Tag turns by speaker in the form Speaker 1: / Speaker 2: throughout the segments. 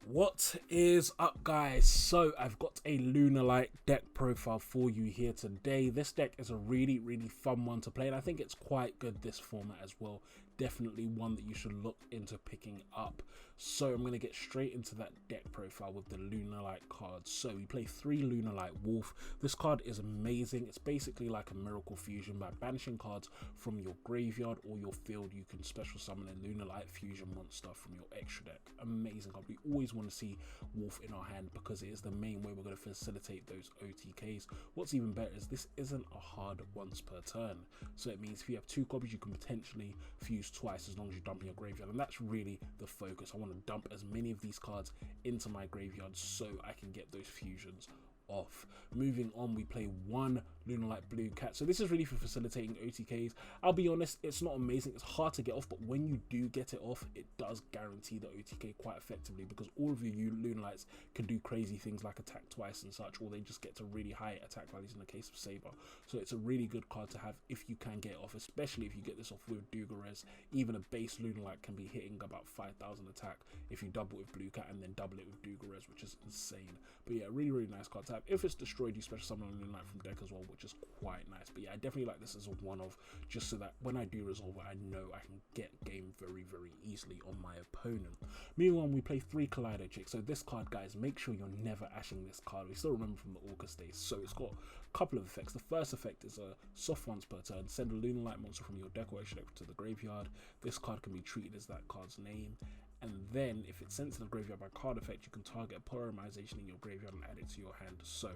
Speaker 1: What is up, guys? So I've got a Lunalight deck profile for you here today. This deck is a really fun one to play, and I think it's quite good this format as well. Definitely one that you should look into picking up. So I'm going to get straight into that deck profile with the Lunalight cards. So we play 3 Lunalight Wolf. This card is amazing. It's basically like a miracle fusion. By banishing cards from your graveyard or your field, you can special summon a Lunalight fusion monster from your extra deck. Amazing card. We always want to see Wolf in our hand because it is the main way we're going to facilitate those OTKs. What's even better is this isn't a hard once per turn. So it means if you have 2 copies, you can potentially fuse twice as long as you dump in your graveyard, and that's really the focus. I want to dump as many of these cards into my graveyard so I can get those fusions off. Moving on, we play 1 Lunalight Blue Cat. So this is really for facilitating OTKs. I'll be honest, it's not amazing, it's hard to get off, but when you do get it off, it does guarantee the OTK quite effectively because all of your Lunalights can do crazy things like attack twice and such, or they just get to really high attack values in the case of Saber. So it's a really good card to have if you can get it off, especially if you get this off with Yugioh. Even a base Lunalight can be hitting about 5,000 attack if you double it with Blue Cat and then double it with Yugioh, which is insane. But yeah, really nice card to have. If it's destroyed, you special summon a Lunalight from deck as well, which is quite nice. But yeah, I definitely like this as a one-off, just so that when I do resolve it, I know I can get game very easily on my opponent. Moving on, we play 3 Kaleido Chicks. So this card, guys, make sure you're never ashing this card. We still remember from the August days. So it's got a couple of effects. The first effect is a soft once per turn. Send a Lunalight monster from your deck or extra deck to the graveyard. This card can be treated as that card's name. And then if it's sent to the graveyard by card effect, you can target a polymerization in your graveyard and add it to your hand. So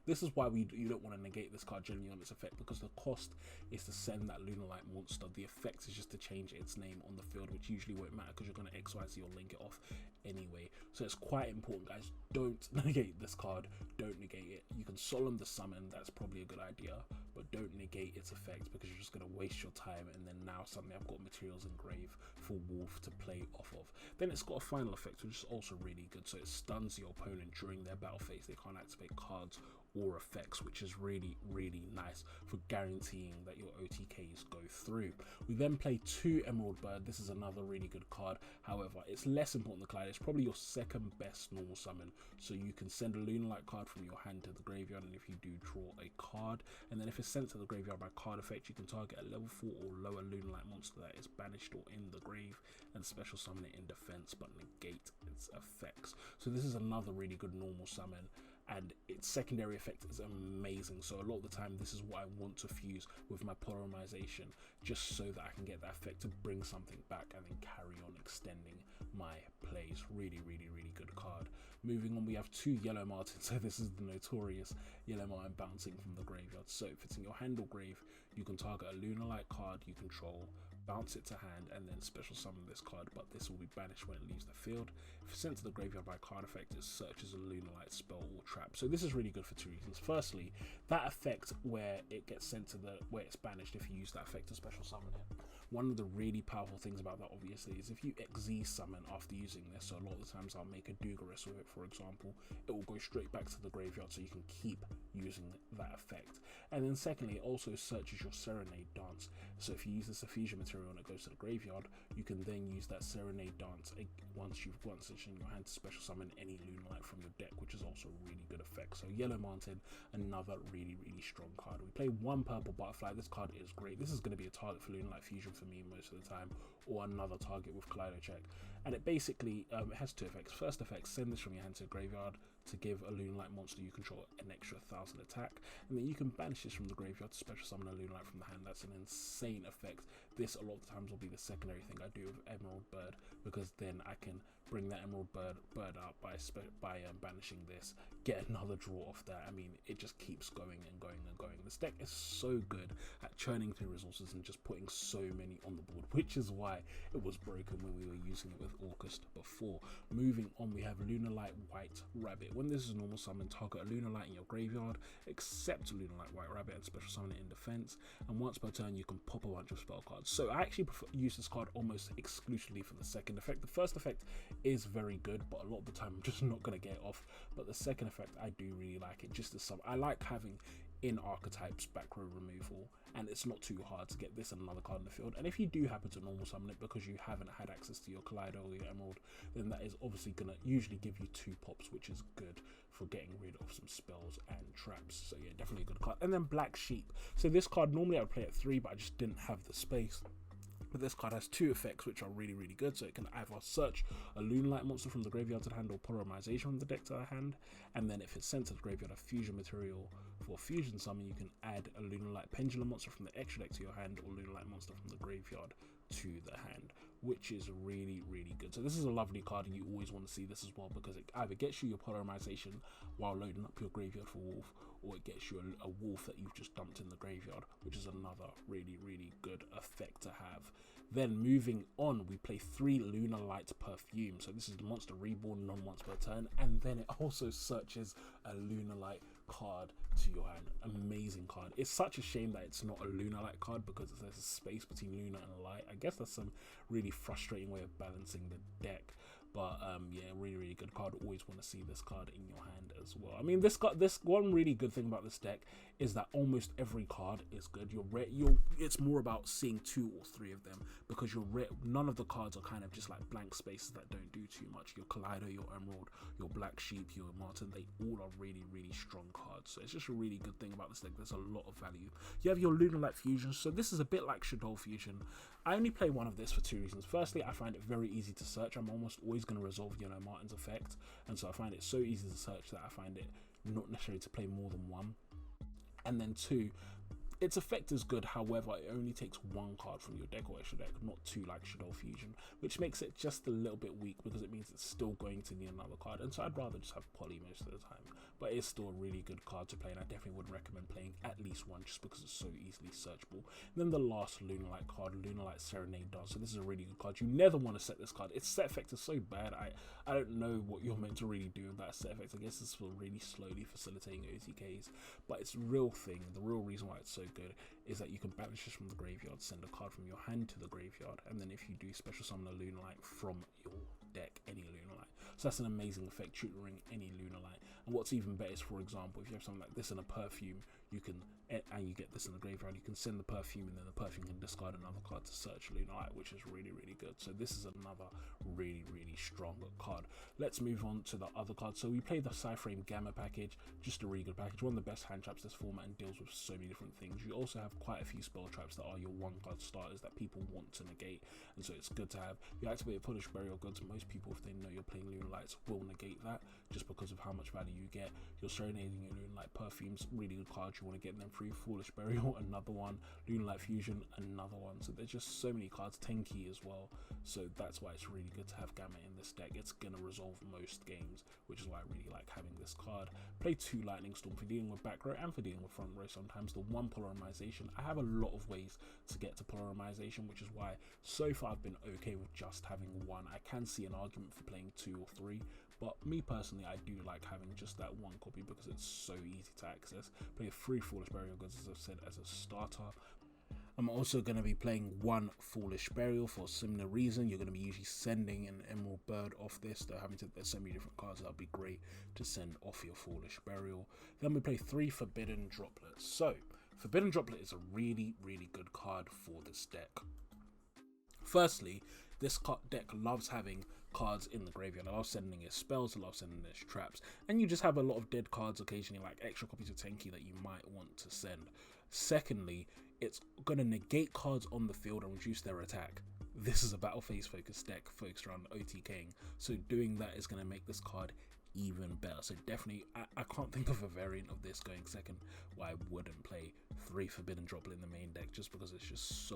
Speaker 1: this is why you don't want to negate this card generally on its effect, because the cost is to send that Lunalight monster. The effect is just to change its name on the field, which usually won't matter because you're going to XYZ or link it off anyway. So it's quite important, guys. Don't negate this card. Don't negate it. You can solemn the summon. That's probably a good idea, but don't negate its effect because you're just going to waste your time. And then now suddenly I've got materials engraved for Wolf to play off of. Then it's got a final effect, which is also really good. So it stuns your opponent during their battle phase. They can't activate cards or effects, which is really nice for guaranteeing that your OTKs go through. We then play 2 Emerald Bird. This is another really good card. However, it's less important than Kaleido. It's probably your second best normal summon. So you can send a Lunalight card from your hand to the graveyard, and if you do, draw a card. And then if it's sent to the graveyard by card effect, you can target a level 4 or lower Lunalight monster that is banished or in the grave and special summon it in defense but negate its effects. So this is another really good normal summon, and its secondary effect is amazing. So a lot of the time this is what I want to fuse with my polymerization, just so that I can get that effect to bring something back and then carry on extending my plays. Really good card. Moving on, we have 2 Yellow Martins. So this is the notorious Yellow Martin bouncing from the graveyard. So if it's in your hand or grave, you can target a Lunalight card you control, bounce it to hand, and then special summon this card, but this will be banished when it leaves the field. If sent to the graveyard by card effect, it searches a Lunalight spell or trap. So this is really good for 2 reasons. Firstly, that effect where it gets sent to where it's banished, if you use that effect to special summon it, one of the really powerful things about that obviously is if you XZ summon after using this, so a lot of the times I'll make a Yugioh with it, for example, it will go straight back to the graveyard, so you can keep using that effect. And then secondly, it also searches your Serenade Dance. So if you use this fusion material and it goes to the graveyard, you can then use that Serenade Dance once it's in your hand to special summon any Lunalight from your deck, which is also a really good effect. So Yellow Mountain, another really strong card. We play 1 Purple Butterfly. This card is great. This is going to be a target for Lunalight fusion for me most of the time, or another target with Kaleido Check. And it basically it has 2 effects. First effect, send this from your hand to the graveyard to give a Lunalight monster you control an extra 1,000 attack, and then you can banish this from the graveyard to special summon a Lunalight from the hand. That's an insane effect. This a lot of the times will be the secondary thing I do with Emerald Bird, because then I can bring that Emerald Bird out by banishing this, get another draw off that. I mean, it just keeps going and going. This deck is so good at churning through resources and just putting so many on the board, which is why it was broken when we were using it with August before. Moving on, we have Lunalight White Rabbit. When this is a normal summon, target a Lunalight in your graveyard, accept a Lunalight White Rabbit and special summon it in defense, and once per turn you can pop a bunch of spell cards. So I actually use this card almost exclusively for the second effect. The first effect is very good, but a lot of the time I'm just not going to get it off. But the second effect, I do really like it. Just as some, I like having in archetypes back row removal, and it's not too hard to get this and another card in the field. And if you do happen to normal summon it because you haven't had access to your Kaleido or your Emerald, then that is obviously gonna usually give you 2 pops, which is good for getting rid of some spells and traps. So yeah, definitely a good card. And then Black Sheep. So this card normally I would play at 3, but I just didn't have the space. But this card has 2 effects which are really, really good. So it can either search a Lunalight monster from the graveyard to the hand or Polymerization from the deck to the hand. And then if it's sent to the graveyard, a fusion material for fusion summon, you can add a Lunalight Pendulum monster from the extra deck to your hand or Lunalight monster from the graveyard to the hand, which is really, really good. So this is a lovely card, and you always want to see this as well, because it either gets you your Polymerization while loading up your graveyard for Wolf, or it gets you a Wolf that you've just dumped in the graveyard, which is another really, really good effect to have. Then moving on, we play 3 Lunalight Perfume. So this is the monster reborn non-once per turn, and then it also searches a Lunalight card to your hand. Amazing card. It's such a shame that it's not a Lunalight card, because there's a space between Luna and Light. I guess that's some really frustrating way of balancing the deck. But yeah, really, really good card. Always want to see this card in your hand as well. I mean, this one really good thing about this deck is that almost every card is good. It's more about seeing 2 or 3 of them, because none of the cards are kind of just like blank spaces that don't do too much. Your Kaleido, your Emerald, your Black Sheep, your Martin, they all are really, really strong cards. So it's just a really good thing about this deck. There's a lot of value. You have your Lunalight Fusion. So this is a bit like Shadow Fusion. I only play one of this for 2 reasons. Firstly, I find it very easy to search. I'm almost always going to resolve, Martin's effect, and so I find it so easy to search that I find it not necessary to play more than 1. And then 2, its effect is good, however it only takes 1 card from your deck or extra deck, not 2 like Shadow Fusion, which makes it just a little bit weak, because it means it's still going to need another card, and so I'd rather just have Poly most of the time. But it's still a really good card to play, and I definitely would recommend playing at least 1, just because it's so easily searchable. And then the last Lunalight card, Lunalight Serenade Dance. So this is a really good card. You never want to set this card. Its set effect is so bad. I don't know what you're meant to really do with that set effect. I guess it's for really slowly facilitating OTKs, but its real thing, the real reason why it's so good, is that you can banish this from the graveyard, send a card from your hand to the graveyard, and then if you do, special summon a Lunalight from your deck, any Lunalight. So that's an amazing effect, tutoring any Lunalight. And what's even better is, for example, if you have something like this in a perfume, you can, and you get this in the graveyard, you can send the perfume, and then the perfume can discard another card to search Lunalight, which is really, really good. So this is another really, really strong card. Let's move on to the other cards. So we play the Cyframe Gamma package, just a really good package, one of the best hand traps this format, and deals with so many different things. You also have quite a few spell traps that are your 1-card starters that people want to negate, and so it's good to have. You activate a Polish Burial Goods. Most people, if they know you're playing Lunalights, will negate that just because of how much value you get. You're serenading your Lunalight Perfumes, really good cards. You want to get them through. Foolish Burial, another one. Lunalight Fusion, another one. So there's just so many cards. Tenki as well. So that's why it's really good to have Gamma in this deck. It's gonna resolve most games, which is why I really like having this card. Play 2 Lightning Storm for dealing with back row and for dealing with front row. Sometimes the 1 Polymerization. I have a lot of ways to get to Polymerization, which is why so far I've been okay with just having 1. I can see an argument for playing 2 or 3, but me personally, I do like having just that 1 copy because it's so easy to access. Play 3 Foolish Burial Goods, as I've said, as a starter. I'm also going to be playing 1 Foolish Burial for a similar reason. You're going to be usually sending an Emerald Bird off this. There's so many different cards that would be great to send off your Foolish Burial. Then we play 3 Forbidden Droplets. So Forbidden Droplet is a really, really good card for this deck. Firstly, this deck loves having cards in the graveyard. I love sending its spells, I love sending its traps, and you just have a lot of dead cards occasionally, like extra copies of Tenki that you might want to send. Secondly, it's going to negate cards on the field and reduce their attack. This is a battle phase focused deck focused around OTKing, so doing that is going to make this card even better. So definitely, I can't think of a variant of this going second why I wouldn't play 3 Forbidden Droplet in the main deck, just because it's just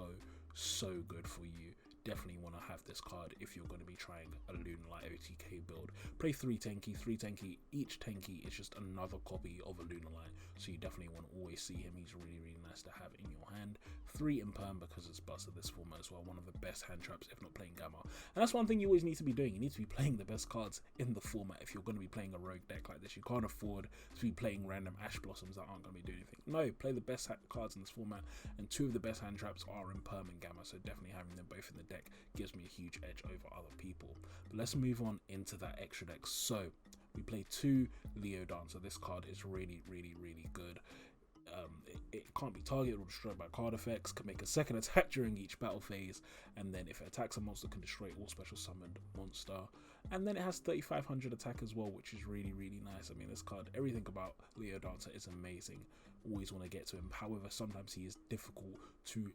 Speaker 1: so good for you. Definitely want to have this card if you're going to be trying a Lunalight OTK build. Play 3 Tenki. Each Tenki is just another copy of a Lunalight, so you definitely want to always see him. He's really, really nice to have in your hand. 3 Imperm, because it's busted this format as well. One of the best hand traps, if not playing Gamma. And that's one thing you always need to be doing. You need to be playing the best cards in the format if you're going to be playing a rogue deck like this. You can't afford to be playing random Ash Blossoms that aren't going to be doing anything. No, play the best cards in this format, and 2 of the best hand traps are Imperm and Gamma, so definitely having them both in the deck gives me a huge edge over other people. But let's move on into that extra deck. So we play 2 Leo Dancer. This card is really, really, really good. It can't be targeted or destroyed by card effects, can make a second attack during each battle phase, and then if it attacks a monster, can destroy all special summoned monster. And then it has 3500 attack as well, which is really, really nice. I mean, this card, everything about Leo Dancer is amazing. Always want to get to him. However, sometimes he is difficult to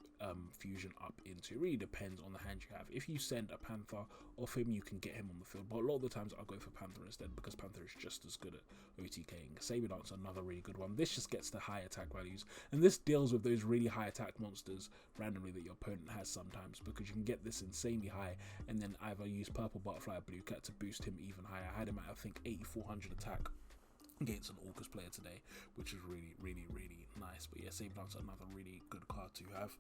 Speaker 1: fusion up into. It really depends on the hand you have. If you send a Panther off him, you can get him on the field. But a lot of the times I'll go for Panther instead, because Panther is just as good at OTKing. Saber Dancer, another really good one. This just gets the high attack values, and this deals with those really high attack monsters randomly that your opponent has sometimes, because you can get this insanely high and then either use Purple Butterfly or Blue Cat to boost him even higher. I had him at, I think, 8400 attack against an Orcus player today, which is really, really, really nice. But yeah, Saber Dancer, another really good card to have.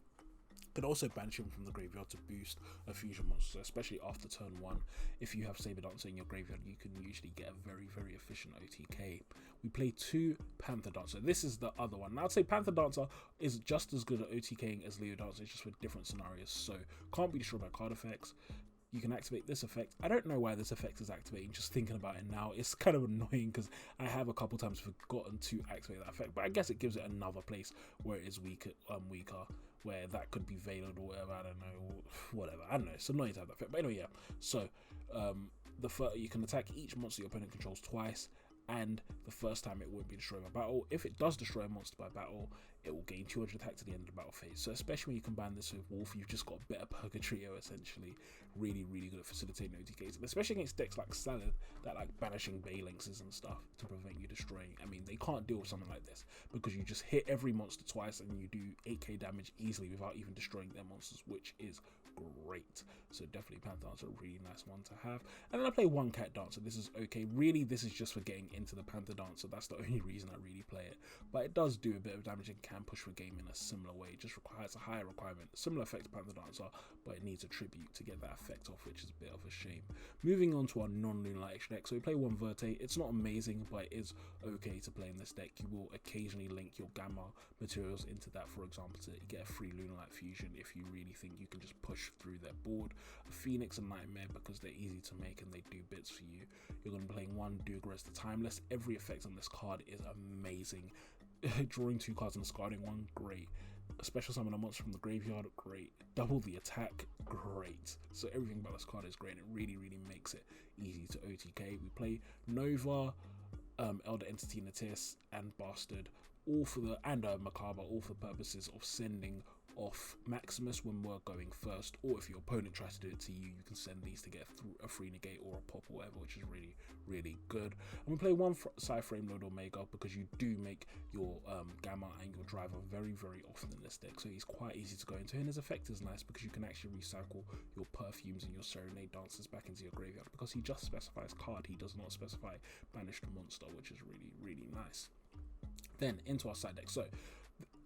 Speaker 1: Could also banish him from the graveyard to boost a fusion monster, especially after turn 1. If you have Saber Dancer in your graveyard, you can usually get a very, very efficient OTK. We play 2 Panther Dancer. This is the other one. Now, I'd say Panther Dancer is just as good at OTKing as Leo Dancer, it's just with different scenarios. So, can't be destroyed by card effects. You can activate this effect. I don't know why this effect is activating, just thinking about it now. It's kind of annoying because I have a couple times forgotten to activate that effect, but I guess it gives it another place where it is weaker, where that could be veiled or whatever, I don't know, or whatever, I don't know, it's annoying to have that effect. But anyway, yeah, so you can attack each monster your opponent controls twice, and the first time it won't be destroyed by battle. If it does destroy a monster by battle, it will gain 200 attack to the end of the battle phase. So especially when you combine this with Wolf, you've just got a better Purgatrio essentially. Really, really good at facilitating OTKs, and especially against decks like Salad that like banishing Balinxes and stuff to prevent you destroying. I mean, they can't deal with something like this because you just hit every monster twice and you do 8k damage easily without even destroying their monsters, which is great. So definitely Panther Dancer, a really nice one to have. And then I play 1 Cat Dancer. This is okay. Really, this is just for getting into the Panther Dancer. That's the only reason I really play it. But it does do a bit of damage and can push the game in a similar way. It just requires a higher requirement. Similar effect to Panther Dancer, but it needs a tribute to get that effect off, which is a bit of a shame. Moving on to our non-Lunalight deck. So we play 1 Verte. It's not amazing, but it is okay to play in this deck. You will occasionally link your Gamma materials into that, for example, to get a free Lunalight fusion if you really think you can just push through their board. A Phoenix and Nightmare because they're easy to make and they do bits for you. You're going to be playing 1 Dugares the Timeless. Every effect on this card is amazing. Drawing 2 cards and discarding 1, great. A special summon a monster from the graveyard, great. Double the attack, great. So everything about this card is great, and it really, really makes it easy to OTK. We play Nova, Elder Entity, Natis, and Bastard, all for the Macabre, all for the purposes of sending off Maximus when we're going first, or if your opponent tries to do it to you, you can send these to get a free negate or a pop or whatever, which is really, really good. And we play 1 Frame Load Omega because you do make your Gamma and your Driver very, very often in this deck, so he's quite easy to go into, and his effect is nice because you can actually recycle your Perfumes and your Serenade Dancers back into your graveyard because he just specifies card, he does not specify banished monster, which is really, really nice. Then into our side deck. So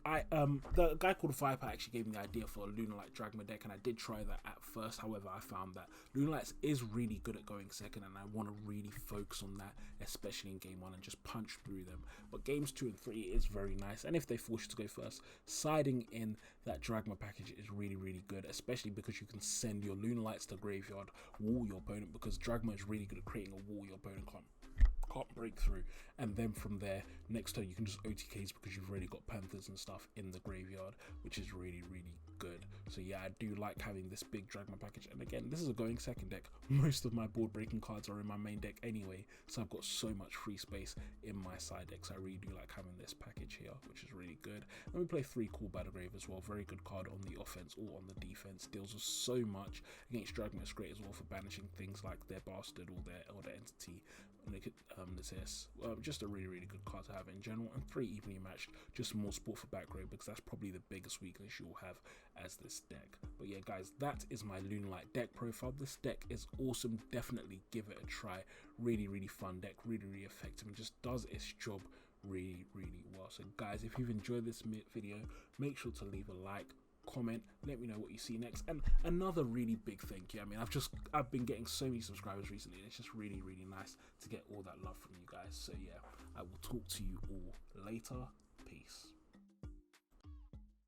Speaker 1: the guy called Viper actually gave me the idea for a Lunalight Dragma deck, and I did try that at first. However, I found that Lunalight is really good at going second, and I want to really focus on that, especially in game 1, and just punch through them. But games 2 and 3 is very nice, and if they force you to go first, siding in that Dragma package is really, really good, especially because you can send your Lunalights to graveyard, wall your opponent, because Dragma is really good at creating a wall your opponent can't break through, and then from there next turn you can just OTKs because you've already got Panthers and stuff in the graveyard, which is really, really good. So yeah, I do like having this big Dragma package, and again, this is a going second deck. Most of my board breaking cards are in my main deck anyway, so I've got so much free space in my side deck, so I really do like having this package here, which is really good. And we play 3 Cool Battlegrave as well, very good card on the offense or on the defense, deals with so much against Dragma. It's great as well for banishing things like their Bastard or their Elder Entity. And they could just a really, really good card to have in general. And 3 evenly matched, just more support for back row because that's probably the biggest weakness you'll have as this deck. But yeah, guys, that is my Lunalight deck profile. This deck is awesome, definitely give it a try. Really, really fun deck, really, really effective, and just does its job really, really well. So guys, if you've enjoyed this video, make sure to leave a like, comment, let me know what you see next. And another really big thank you. I mean, I've been getting so many subscribers recently, and it's just really, really nice to get all that love from you guys. So yeah, I will talk to you all later. Peace.